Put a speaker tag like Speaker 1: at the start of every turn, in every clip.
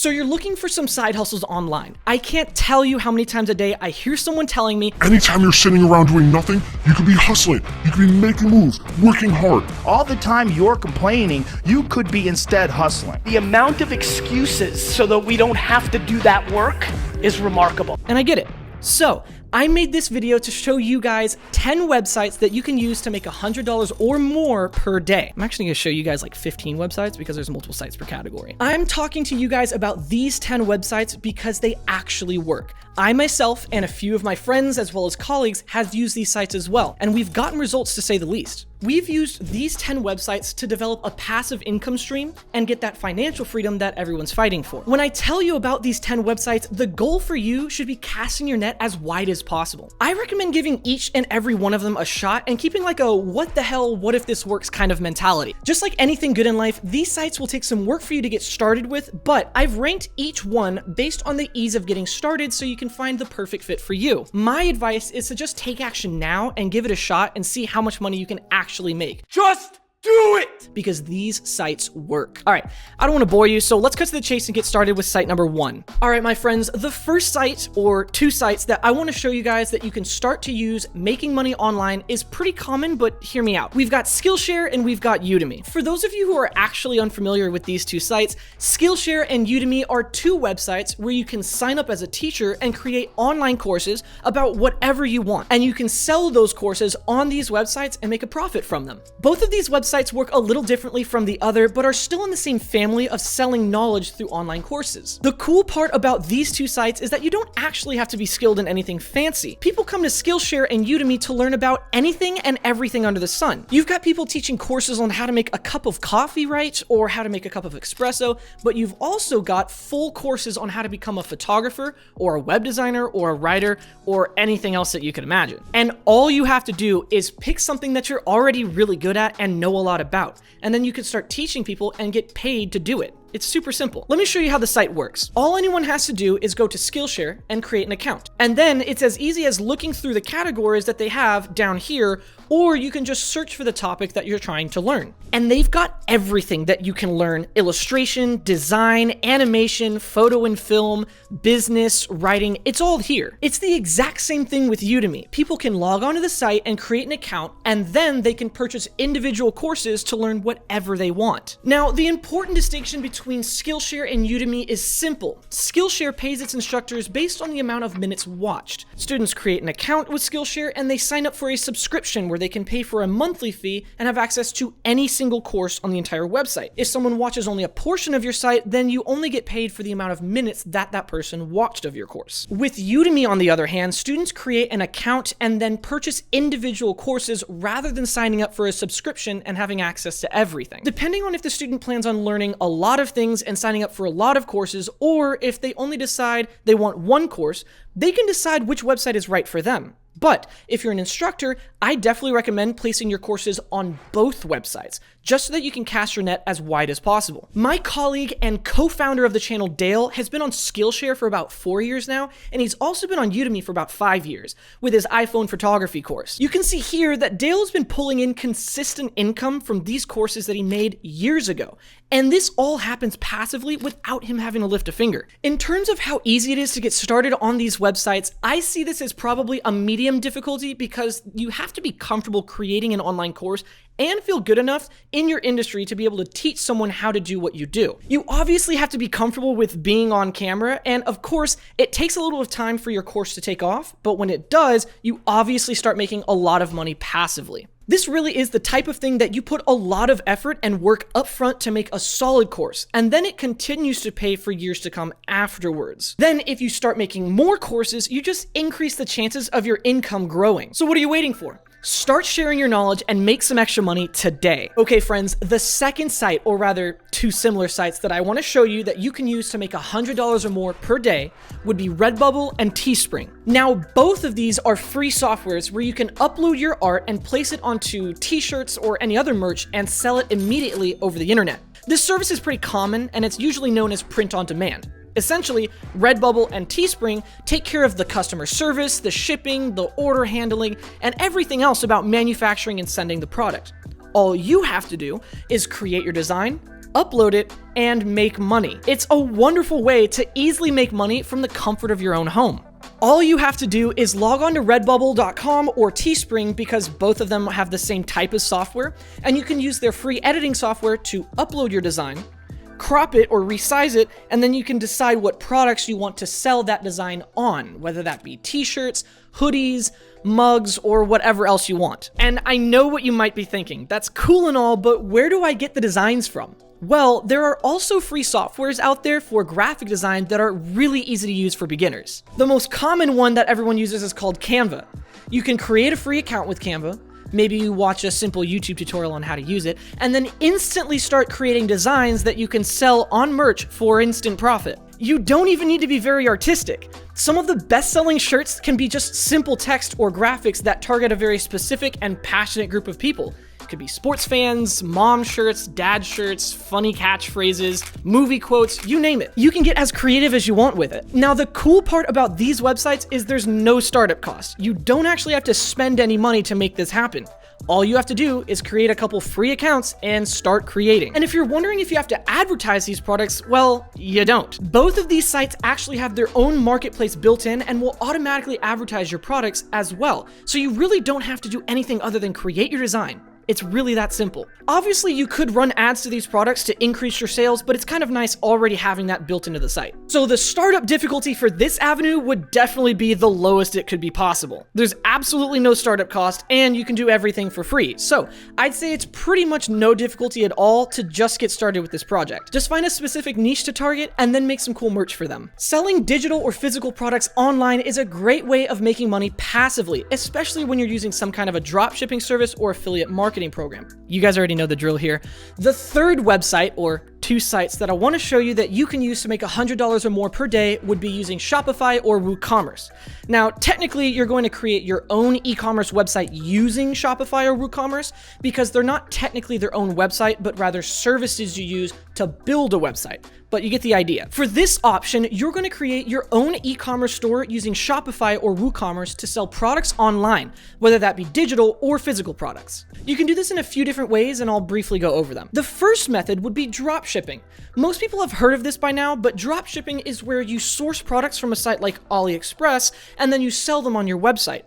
Speaker 1: So you're looking for some side hustles online. I can't tell you how many times a day I hear someone telling me,
Speaker 2: anytime you're sitting around doing nothing, you could be hustling, you could be making moves, working hard.
Speaker 3: All the time you're complaining, you could be instead hustling.
Speaker 4: The amount of excuses so that we don't have to do that work is remarkable.
Speaker 1: and I get it. So I made this video to show you guys 10 websites that you can use to make $100 or more per day. I'm actually gonna show you guys like 15 websites because there's multiple sites per category. I'm talking to you guys about these 10 websites because they actually work. I myself and a few of my friends as well as colleagues have used these sites as well, and we've gotten results to say the least. We've used these 10 websites to develop a passive income stream and get that financial freedom that everyone's fighting for. When I tell you about these 10 websites, the goal for you should be casting your net as wide as possible. I recommend giving each and every one of them a shot and keeping like a what the hell, what if this works kind of mentality. Just like anything good in life, these sites will take some work for you to get started with, but I've ranked each one based on the ease of getting started so you can find the perfect fit for you. My advice is to just take action now and give it a shot and see how much money you can actually make.
Speaker 4: Just do it!
Speaker 1: Because these sites work. All right, I don't want to bore you, so let's cut to the chase and get started with site number 1. All right, my friends, the first site or 2 sites that I want to show you guys that you can start to use making money online is pretty common, but hear me out. We've got Skillshare and we've got Udemy. For those of you who are actually unfamiliar with these 2 sites, Skillshare and Udemy are 2 websites where you can sign up as a teacher and create online courses about whatever you want. And you can sell those courses on these websites and make a profit from them. Both of these websites work a little differently from the other, but are still in the same family of selling knowledge through online courses. The cool part about these 2 sites is that you don't actually have to be skilled in anything fancy. People come to Skillshare and Udemy to learn about anything and everything under the sun. You've got people teaching courses on how to make a cup of coffee right, or how to make a cup of espresso, but you've also got full courses on how to become a photographer, or a web designer, or a writer, or anything else that you could imagine. And all you have to do is pick something that you're already really good at and know a lot about, and then you can start teaching people and get paid to do it. It's super simple. Let me show you how the site works. All anyone has to do is go to Skillshare and create an account. And then it's as easy as looking through the categories that they have down here, or you can just search for the topic that you're trying to learn. And they've got everything that you can learn: illustration, design, animation, photo and film, business, writing. It's all here. It's the exact same thing with Udemy. People can log onto the site and create an account, and then they can purchase individual courses to learn whatever they want. Now, the important distinction between Skillshare and Udemy is simple. Skillshare pays its instructors based on the amount of minutes watched. Students create an account with Skillshare and they sign up for a subscription where they can pay for a monthly fee and have access to any single course on the entire website. If someone watches only a portion of your site, then you only get paid for the amount of minutes that that person watched of your course. With Udemy, on the other hand, students create an account and then purchase individual courses rather than signing up for a subscription and having access to everything. Depending on if the student plans on learning a lot of things and signing up for a lot of courses, or if they only decide they want one course, they can decide which website is right for them. But if you're an instructor, I definitely recommend placing your courses on both websites, just so that you can cast your net as wide as possible. My colleague and co-founder of the channel, Dale, has been on Skillshare for about 4 years now, and he's also been on Udemy for about 5 years with his iPhone photography course. You can see here that Dale has been pulling in consistent income from these courses that he made years ago, and this all happens passively without him having to lift a finger. In terms of how easy it is to get started on these websites, I see this as probably a medium difficulty because you have to be comfortable creating an online course and feel good enough in your industry to be able to teach someone how to do what you do. You obviously have to be comfortable with being on camera, and of course, it takes a little of time for your course to take off, but when it does, you obviously start making a lot of money passively. This really is the type of thing that you put a lot of effort and work upfront to make a solid course, and then it continues to pay for years to come afterwards. Then if you start making more courses, you just increase the chances of your income growing. So what are you waiting for? Start sharing your knowledge and make some extra money today. Okay, friends, the second site, or rather 2 similar sites that I want to show you that you can use to make $100 or more per day would be Redbubble and Teespring. Now, both of these are free softwares where you can upload your art and place it onto t-shirts or any other merch and sell it immediately over the internet. This service is pretty common, and it's usually known as print on demand. Essentially, Redbubble and Teespring take care of the customer service, the shipping, the order handling, and everything else about manufacturing and sending the product. All you have to do is create your design, upload it, and make money. It's a wonderful way to easily make money from the comfort of your own home. All you have to do is log on to Redbubble.com or Teespring, because both of them have the same type of software, and you can use their free editing software to upload your design, crop it or resize it, and then you can decide what products you want to sell that design on, whether that be t-shirts, hoodies, mugs, or whatever else you want. And I know what you might be thinking. That's cool and all, but where do I get the designs from? Well, there are also free softwares out there for graphic design that are really easy to use for beginners. The most common one that everyone uses is called Canva. You can create a free account with Canva. Maybe you watch a simple YouTube tutorial on how to use it, and then instantly start creating designs that you can sell on merch for instant profit. You don't even need to be very artistic. Some of the best-selling shirts can be just simple text or graphics that target a very specific and passionate group of people. It could be sports fans, mom shirts, dad shirts, funny catchphrases, movie quotes, you name it. You can get as creative as you want with it. Now, the cool part about these websites is there's no startup cost. You don't actually have to spend any money to make this happen. All you have to do is create a couple free accounts and start creating. And if you're wondering if you have to advertise these products, well, you don't. Both of these sites actually have their own marketplace built in and will automatically advertise your products as well. So you really don't have to do anything other than create your design. It's really that simple. Obviously, you could run ads to these products to increase your sales, but it's kind of nice already having that built into the site. So the startup difficulty for this avenue would definitely be the lowest it could be possible. There's absolutely no startup cost, and you can do everything for free. So I'd say it's pretty much no difficulty at all to just get started with this project. Just find a specific niche to target and then make some cool merch for them. Selling digital or physical products online is a great way of making money passively, especially when you're using some kind of a drop shipping service or affiliate marketing program. You guys already know the drill here. The third website, or two sites, that I want to show you that you can use to make $100 or more per day would be using Shopify or WooCommerce. Now, technically, you're going to create your own e-commerce website using Shopify or WooCommerce, because they're not technically their own website, but rather services you use to build a website. But you get the idea. For this option, you're going to create your own e-commerce store using Shopify or WooCommerce to sell products online, whether that be digital or physical products. You can do this in a few different ways, and I'll briefly go over them. The first method would be drop shipping. Most people have heard of this by now, but drop shipping is where you source products from a site like AliExpress, and then you sell them on your website.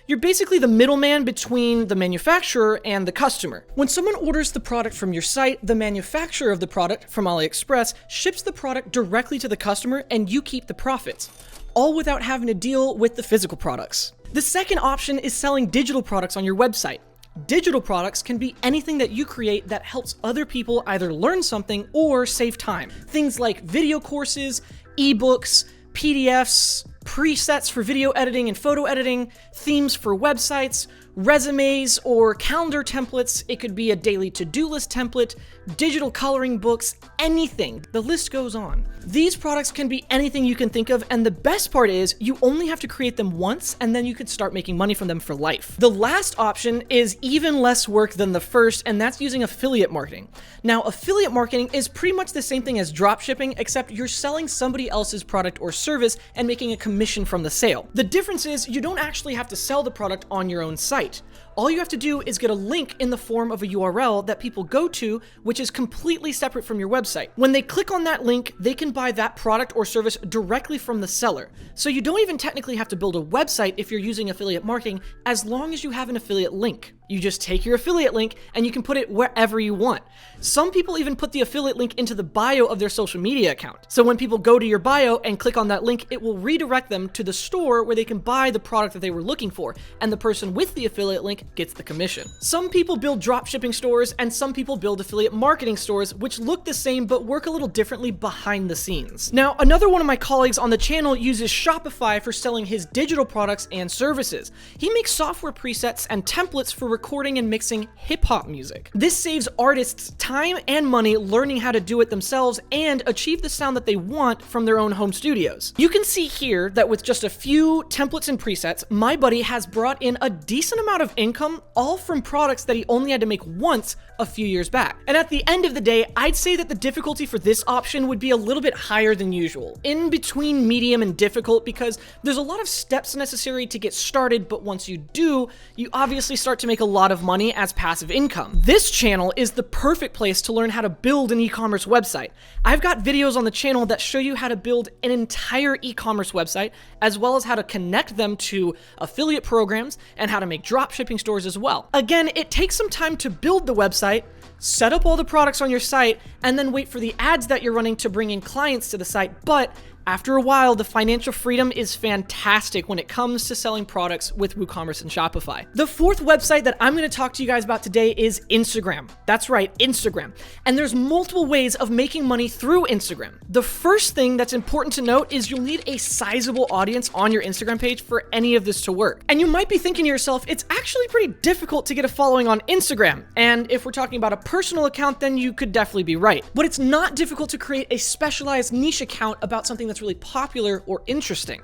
Speaker 1: You're basically the middleman between the manufacturer and the customer. When someone orders the product from your site, the manufacturer of the product from AliExpress ships the product directly to the customer, and you keep the profits, all without having to deal with the physical products. The second option is selling digital products on your website. Digital products can be anything that you create that helps other people either learn something or save time. Things like video courses, ebooks, PDFs, presets for video editing and photo editing, themes for websites, resumes or calendar templates. It could be a daily to-do list template, digital coloring books, anything. The list goes on. These products can be anything you can think of, and the best part is you only have to create them once, and then you could start making money from them for life. The last option is even less work than the first, and that's using affiliate marketing. Now, affiliate marketing is pretty much the same thing as drop shipping, except you're selling somebody else's product or service and making a commission from the sale. The difference is you don't actually have to sell the product on your own site. All you have to do is get a link in the form of a URL that people go to, which is completely separate from your website. When they click on that link, they can buy that product or service directly from the seller. So you don't even technically have to build a website if you're using affiliate marketing, as long as you have an affiliate link. You just take your affiliate link and you can put it wherever you want. Some people even put the affiliate link into the bio of their social media account. So when people go to your bio and click on that link, it will redirect them to the store where they can buy the product that they were looking for, and the person with the affiliate link gets the commission. Some people build drop shipping stores, and some people build affiliate marketing stores, which look the same but work a little differently behind the scenes. Now, another one of my colleagues on the channel uses Shopify for selling his digital products and services. He makes software presets and templates for recording and mixing hip-hop music. This saves artists time and money learning how to do it themselves and achieve the sound that they want from their own home studios. You can see here that with just a few templates and presets, my buddy has brought in a decent amount of income income, all from products that he only had to make once a few years back. And at the end of the day, I'd say that the difficulty for this option would be a little bit higher than usual, in between medium and difficult, because there's a lot of steps necessary to get started, but once you do, you obviously start to make a lot of money as passive income. This channel is the perfect place to learn how to build an e-commerce website. I've got videos on the channel that show you how to build an entire e-commerce website, as well as how to connect them to affiliate programs and how to make dropshipping stores as well. Again, it takes some time to build the website, set up all the products on your site, and then wait for the ads that you're running to bring in clients to the site, but after a while, the financial freedom is fantastic when it comes to selling products with WooCommerce and Shopify. The fourth website that I'm going to talk to you guys about today is Instagram. That's right, Instagram. And there's multiple ways of making money through Instagram. The first thing that's important to note is you'll need a sizable audience on your Instagram page for any of this to work. And you might be thinking to yourself, it's actually pretty difficult to get a following on Instagram. And if we're talking about a personal account, then you could definitely be right. But it's not difficult to create a specialized niche account about something that's really popular or interesting.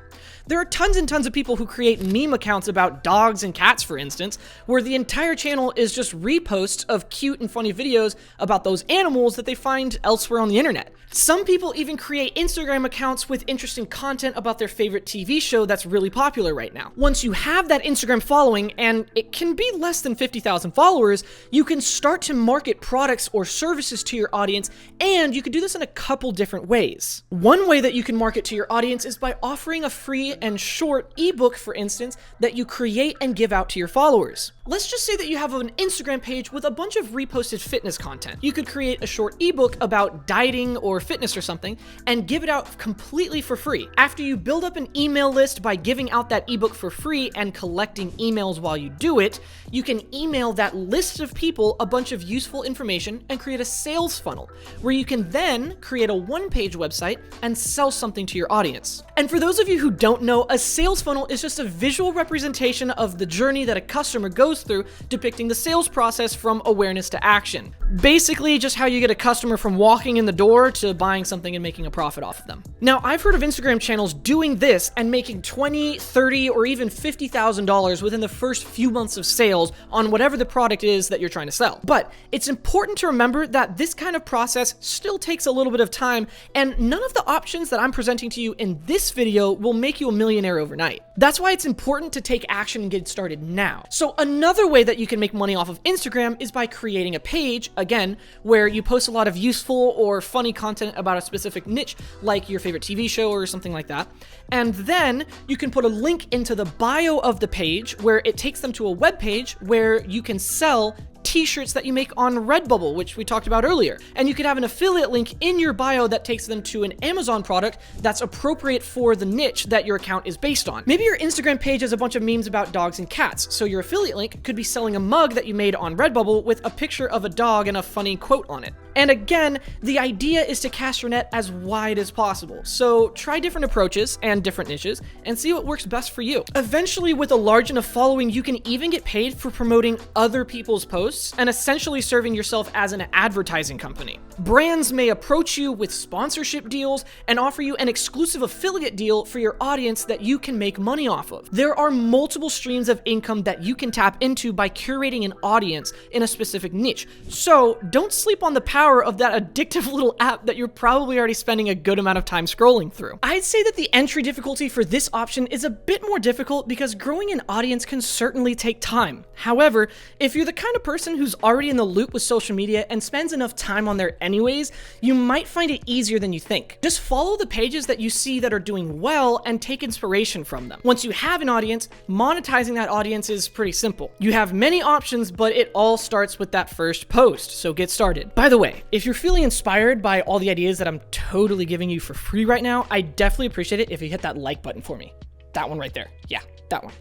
Speaker 1: There are tons and tons of people who create meme accounts about dogs and cats, for instance, where the entire channel is just reposts of cute and funny videos about those animals that they find elsewhere on the internet. Some people even create Instagram accounts with interesting content about their favorite TV show that's really popular right now. Once you have that Instagram following, and it can be less than 50,000 followers, you can start to market products or services to your audience, and you can do this in a couple different ways. One way that you can market to your audience is by offering a free and short ebook, for instance, that you create and give out to your followers. Let's just say that you have an Instagram page with a bunch of reposted fitness content. You could create a short ebook about dieting or fitness or something and give it out completely for free. After you build up an email list by giving out that ebook for free and collecting emails while you do it, you can email that list of people a bunch of useful information and create a sales funnel where you can then create a one-page website and sell something to your audience. And for those of you who don't know, a sales funnel is just a visual representation of the journey that a customer goes through, depicting the sales process from awareness to action. Basically, just how you get a customer from walking in the door to buying something and making a profit off of them. Now, I've heard of Instagram channels doing this and making $20, $30, or even $50,000 within the first few months of sales on whatever the product is that you're trying to sell. But it's important to remember that this kind of process still takes a little bit of time, and none of the options that I'm presenting to you in this video will make you a millionaire overnight. That's why it's important to take action and get started now. So another way that you can make money off of Instagram is by creating a page, again, where you post a lot of useful or funny content about a specific niche, like your favorite TV show or something like that. And then you can put a link into the bio of the page where it takes them to a web page where you can sell t-shirts that you make on Redbubble, which we talked about earlier. And you could have an affiliate link in your bio that takes them to an Amazon product that's appropriate for the niche that your account is based on. Maybe your Instagram page has a bunch of memes about dogs and cats, so your affiliate link could be selling a mug that you made on Redbubble with a picture of a dog and a funny quote on it. And again, the idea is to cast your net as wide as possible. So try different approaches and different niches and see what works best for you. Eventually, with a large enough following, you can even get paid for promoting other people's posts and essentially serving yourself as an advertising company. Brands may approach you with sponsorship deals and offer you an exclusive affiliate deal for your audience that you can make money off of. There are multiple streams of income that you can tap into by curating an audience in a specific niche. So don't sleep on the power of that addictive little app that you're probably already spending a good amount of time scrolling through. I'd say that the entry difficulty for this option is a bit more difficult because growing an audience can certainly take time. However, if you're the kind of person who's already in the loop with social media and spends enough time on there anyways, you might find it easier than you think. Just follow the pages that you see that are doing well and take inspiration from them. Once you have an audience, monetizing that audience is pretty simple. You have many options, but it all starts with that first post, so get started. By the way, if you're feeling inspired by all the ideas that I'm totally giving you for free right now, I definitely appreciate it if you hit that like button for me. That one right there. Yeah, that one.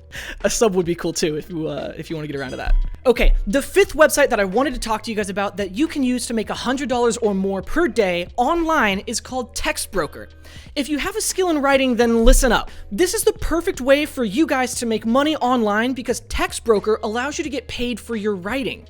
Speaker 1: A sub would be cool too if you want to get around to that. Okay, the fifth website that I wanted to talk to you guys about that you can use to make $100 or more per day online is called TextBroker. If you have a skill in writing, then listen up. This is the perfect way for you guys to make money online because TextBroker allows you to get paid for your writing.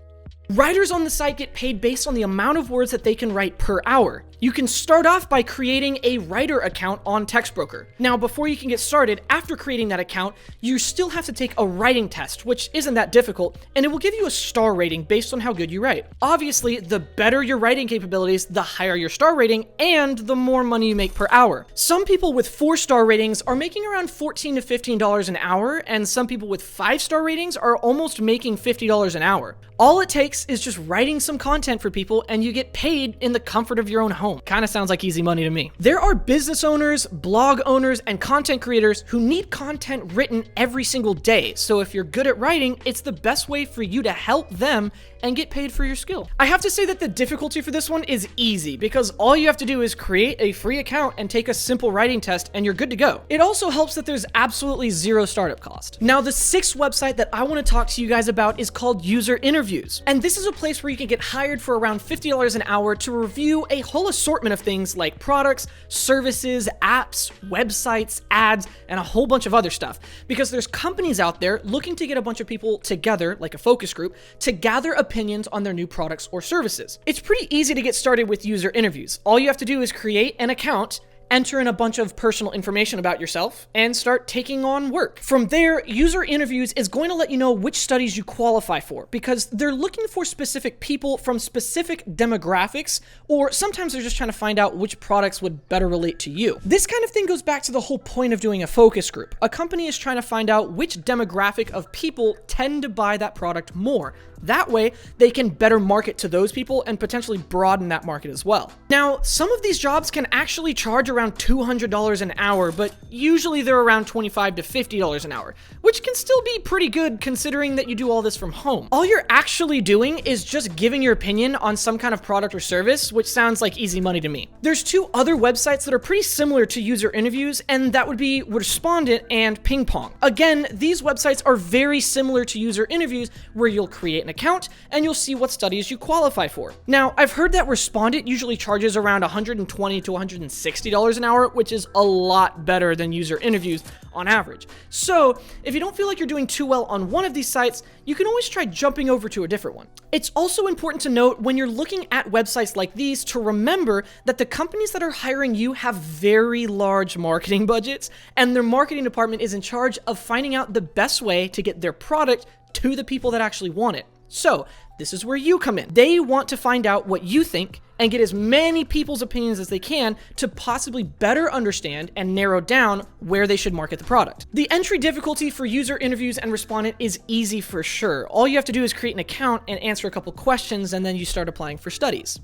Speaker 1: Writers on the site get paid based on the amount of words that they can write per hour. You can start off by creating a writer account on TextBroker. Now, before you can get started, after creating that account, you still have to take a writing test, which isn't that difficult, and it will give you a star rating based on how good you write. Obviously, the better your writing capabilities, the higher your star rating, and the more money you make per hour. Some people with 4-star ratings are making around $14 to $15 an hour, and some people with 5-star ratings are almost making $50 an hour. All it takes is just writing some content for people, and you get paid in the comfort of your own home. Kind of sounds like easy money to me. There are business owners, blog owners, and content creators who need content written every single day. So if you're good at writing, it's the best way for you to help them and get paid for your skill. I have to say that the difficulty for this one is easy because all you have to do is create a free account and take a simple writing test and you're good to go. It also helps that there's absolutely zero startup cost. Now, the 6th website that I want to talk to you guys about is called User Interviews. And this is a place where you can get hired for around $50 an hour to review a whole assortment of things like products, services, apps, websites, ads, and a whole bunch of other stuff. Because there's companies out there looking to get a bunch of people together, like a focus group, to gather opinions on their new products or services. It's pretty easy to get started with User Interviews. All you have to do is create an account, enter in a bunch of personal information about yourself, and start taking on work. From there, User Interviews is going to let you know which studies you qualify for because they're looking for specific people from specific demographics, or sometimes they're just trying to find out which products would better relate to you. This kind of thing goes back to the whole point of doing a focus group. A company is trying to find out which demographic of people tend to buy that product more. That way, they can better market to those people and potentially broaden that market as well. Now, some of these jobs can actually charge around $200 an hour, but usually they're around $25 to $50 an hour, which can still be pretty good considering that you do all this from home. All you're actually doing is just giving your opinion on some kind of product or service, which sounds like easy money to me. There's 2 other websites that are pretty similar to User Interviews, and that would be Respondent and Ping Pong. Again, these websites are very similar to User Interviews, where you'll create an account and you'll see what studies you qualify for. Now, I've heard that Respondent usually charges around $120 to $160 an hour, which is a lot better than User Interviews on average. So if you don't feel like you're doing too well on one of these sites, you can always try jumping over to a different one. It's also important to note when you're looking at websites like these to remember that the companies that are hiring you have very large marketing budgets, and their marketing department is in charge of finding out the best way to get their product to the people that actually want it. So this is where you come in. They want to find out what you think and get as many people's opinions as they can to possibly better understand and narrow down where they should market the product. The entry difficulty for User Interviews and Respondent is easy for sure. All you have to do is create an account and answer a couple questions, and then you start applying for studies.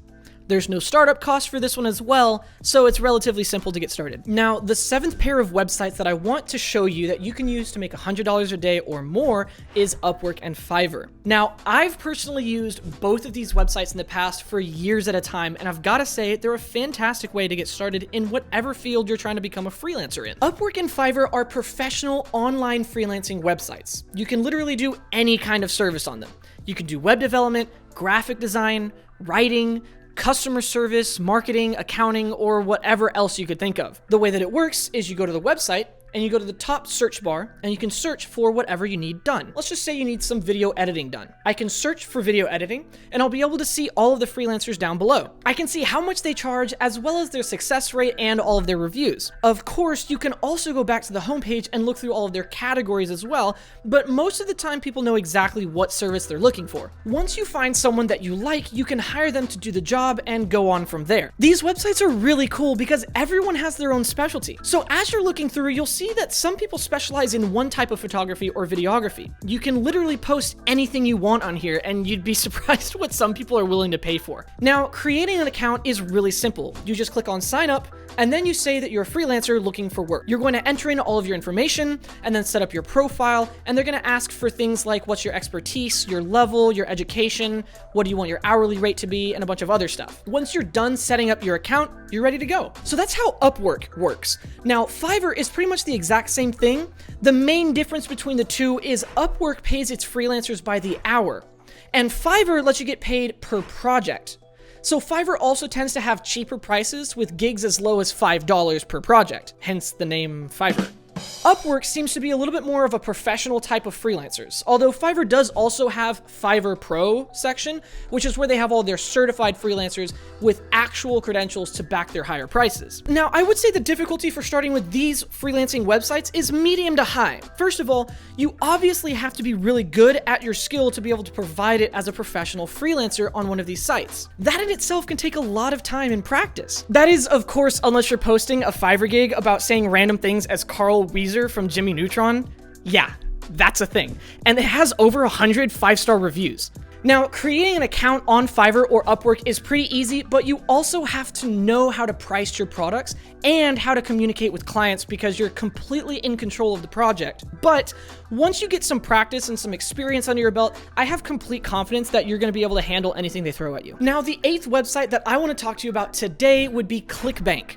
Speaker 1: There's no startup cost for this one as well, so it's relatively simple to get started. Now, the 7th pair of websites that I want to show you that you can use to make $100 a day or more is Upwork and Fiverr. Now, I've personally used both of these websites in the past for years at a time, and I've got to say they're a fantastic way to get started in whatever field you're trying to become a freelancer in. Upwork and Fiverr are professional online freelancing websites. You can literally do any kind of service on them. You can do web development, graphic design, writing, customer service, marketing, accounting, or whatever else you could think of. The way that it works is you go to the website and you go to the top search bar and you can search for whatever you need done. Let's just say you need some video editing done. I can search for video editing and I'll be able to see all of the freelancers down below. I can see how much they charge as well as their success rate and all of their reviews. Of course, you can also go back to the homepage and look through all of their categories as well, but most of the time people know exactly what service they're looking for. Once you find someone that you like, you can hire them to do the job and go on from there. These websites are really cool because everyone has their own specialty. So as you're looking through, you'll see that some people specialize in one type of photography or videography. You can literally post anything you want on here and you'd be surprised what some people are willing to pay for. Now, creating an account is really simple. You just click on sign up and then you say that you're a freelancer looking for work. You're going to enter in all of your information and then set up your profile, and they're going to ask for things like what's your expertise, your level, your education, what do you want your hourly rate to be, and a bunch of other stuff. Once you're done setting up your account, you're ready to go. So that's how Upwork works. Now, Fiverr is pretty much the exact same thing. The main difference between the two is Upwork pays its freelancers by the hour, and Fiverr lets you get paid per project. So Fiverr also tends to have cheaper prices with gigs as low as $5 per project, hence the name Fiverr. Upwork seems to be a little bit more of a professional type of freelancers, although Fiverr does also have Fiverr Pro section, which is where they have all their certified freelancers with actual credentials to back their higher prices. Now, I would say the difficulty for starting with these freelancing websites is medium to high. First of all, you obviously have to be really good at your skill to be able to provide it as a professional freelancer on one of these sites. That in itself can take a lot of time and practice. That is, of course, unless you're posting a Fiverr gig about saying random things as Carl Weezer from Jimmy Neutron. Yeah, that's a thing. And it has over 100 5-star reviews. Now, creating an account on Fiverr or Upwork is pretty easy, but you also have to know how to price your products and how to communicate with clients because you're completely in control of the project. But once you get some practice and some experience under your belt, I have complete confidence that you're going to be able to handle anything they throw at you. Now, the 8th website that I want to talk to you about today would be ClickBank.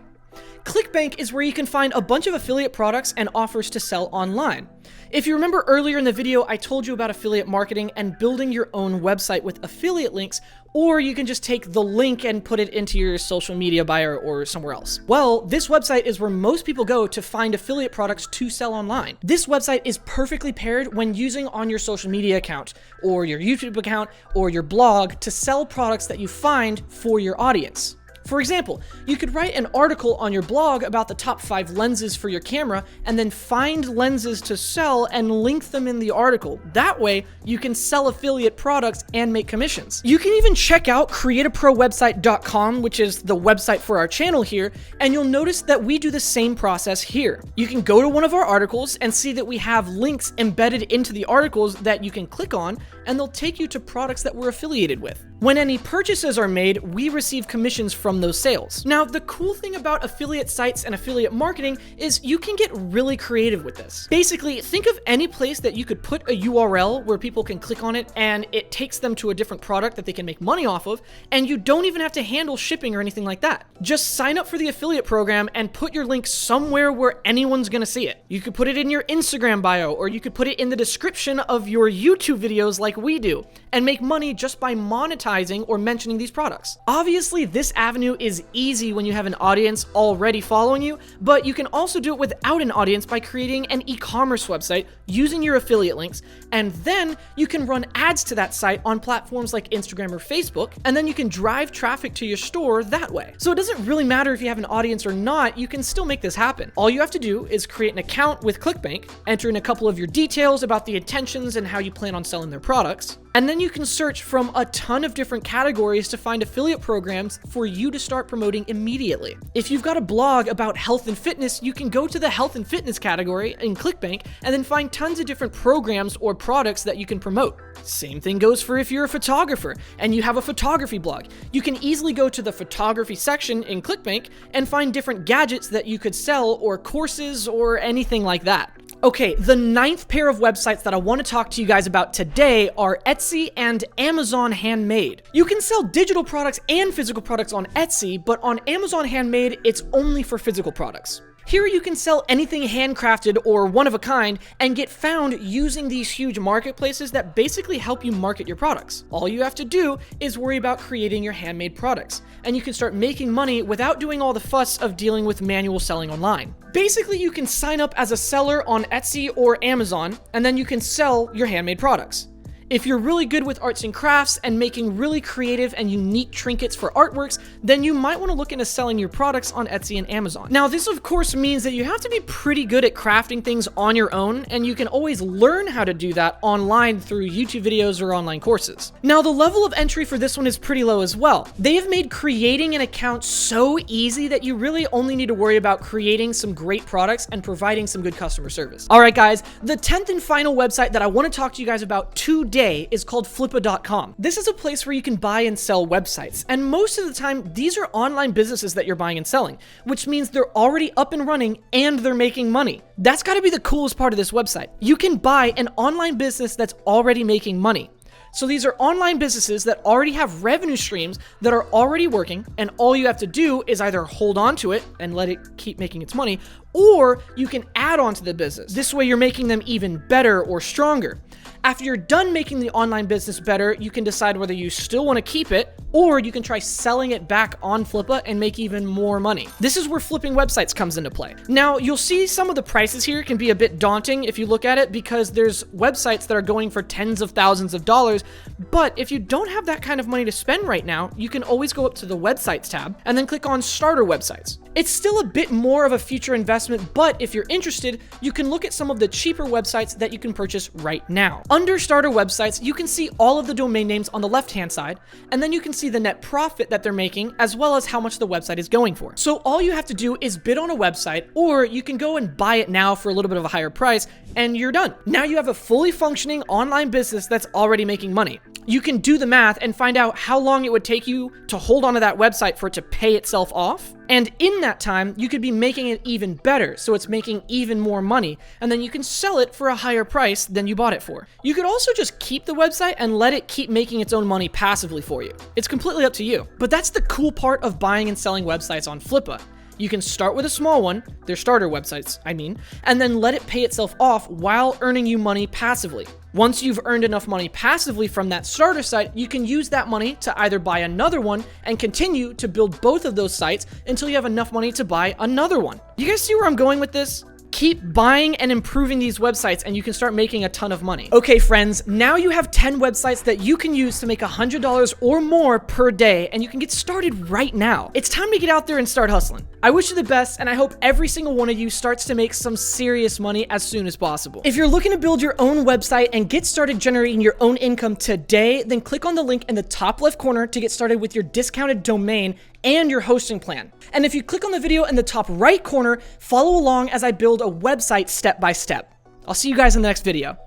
Speaker 1: ClickBank is where you can find a bunch of affiliate products and offers to sell online. If you remember earlier in the video, I told you about affiliate marketing and building your own website with affiliate links, or you can just take the link and put it into your social media bio or somewhere else. Well, this website is where most people go to find affiliate products to sell online. This website is perfectly paired when using on your social media account or your YouTube account or your blog to sell products that you find for your audience. For example, you could write an article on your blog about the top 5 lenses for your camera and then find lenses to sell and link them in the article. That way, you can sell affiliate products and make commissions. You can even check out createaprowebsite.com, which is the website for our channel here, and you'll notice that we do the same process here. You can go to one of our articles and see that we have links embedded into the articles that you can click on, and they'll take you to products that we're affiliated with. When any purchases are made, we receive commissions from those sales. Now, the cool thing about affiliate sites and affiliate marketing is you can get really creative with this. Basically, think of any place that you could put a URL where people can click on it and it takes them to a different product that they can make money off of, and you don't even have to handle shipping or anything like that. Just sign up for the affiliate program and put your link somewhere where anyone's gonna see it. You could put it in your Instagram bio, or you could put it in the description of your YouTube videos like we do, and make money just by monetizing or mentioning these products. Obviously, this avenue is easy when you have an audience already following you, but you can also do it without an audience by creating an e-commerce website using your affiliate links, and then you can run ads to that site on platforms like Instagram or Facebook, and then you can drive traffic to your store that way. So it doesn't really matter if you have an audience or not, you can still make this happen. All you have to do is create an account with ClickBank, enter in a couple of your details about the intentions and how you plan on selling their products, and then you can search from a ton of different categories to find affiliate programs for you to start promoting immediately. If you've got a blog about health and fitness, you can go to the health and fitness category in ClickBank and then find tons of different programs or products that you can promote. Same thing goes for if you're a photographer and you have a photography blog. You can easily go to the photography section in ClickBank and find different gadgets that you could sell or courses or anything like that. Okay, the 9th pair of websites that I want to talk to you guys about today are Etsy and Amazon Handmade. You can sell digital products and physical products on Etsy, but on Amazon Handmade, it's only for physical products. Here you can sell anything handcrafted or one of a kind and get found using these huge marketplaces that basically help you market your products. All you have to do is worry about creating your handmade products, and you can start making money without doing all the fuss of dealing with manual selling online. Basically, you can sign up as a seller on Etsy or Amazon, and then you can sell your handmade products. If you're really good with arts and crafts and making really creative and unique trinkets for artworks, then you might want to look into selling your products on Etsy and Amazon. Now, this of course means that you have to be pretty good at crafting things on your own, and you can always learn how to do that online through YouTube videos or online courses. Now, the level of entry for this one is pretty low as well. They have made creating an account so easy that you really only need to worry about creating some great products and providing some good customer service. All right, guys, the 10th and final website that I want to talk to you guys about today is called Flippa.com. This is a place where you can buy and sell websites, and most of the time these are online businesses that you're buying and selling, which means they're already up and running and they're making money. That's got to be the coolest part of this website. You can buy an online business that's already making money. So these are online businesses that already have revenue streams that are already working, and all you have to do is either hold on to it and let it keep making its money, or you can add on to the business. This way you're making them even better or stronger. After you're done making the online business better, you can decide whether you still want to keep it, or you can try selling it back on Flippa and make even more money. This is where flipping websites comes into play. Now, you'll see some of the prices here can be a bit daunting if you look at it, because there's websites that are going for tens of thousands of dollars, but if you don't have that kind of money to spend right now, you can always go up to the websites tab and then click on starter websites. It's still a bit more of a future investment, but if you're interested, you can look at some of the cheaper websites that you can purchase right now. Under starter websites, you can see all of the domain names on the left-hand side, and then you can see the net profit that they're making, as well as how much the website is going for. So all you have to do is bid on a website, or you can go and buy it now for a little bit of a higher price, and you're done. Now you have a fully functioning online business that's already making money. You can do the math and find out how long it would take you to hold onto that website for it to pay itself off. And in that time, you could be making it even better, so it's making even more money, and then you can sell it for a higher price than you bought it for. You could also just keep the website and let it keep making its own money passively for you. It's completely up to you. But that's the cool part of buying and selling websites on Flippa. You can start with a small one, their starter websites, I mean, and then let it pay itself off while earning you money passively. Once you've earned enough money passively from that starter site, you can use that money to either buy another one and continue to build both of those sites until you have enough money to buy another one. You guys see where I'm going with this? Keep buying and improving these websites and you can start making a ton of money. Okay, friends, now you have 10 websites that you can use to make $100 or more per day, and you can get started right now. It's time to get out there and start hustling. I wish you the best, and I hope every single one of you starts to make some serious money as soon as possible. If you're looking to build your own website and get started generating your own income today, then click on the link in the top left corner to get started with your discounted domain and your hosting plan. And if you click on the video in the top right corner, follow along as I build a website step by step. I'll see you guys in the next video.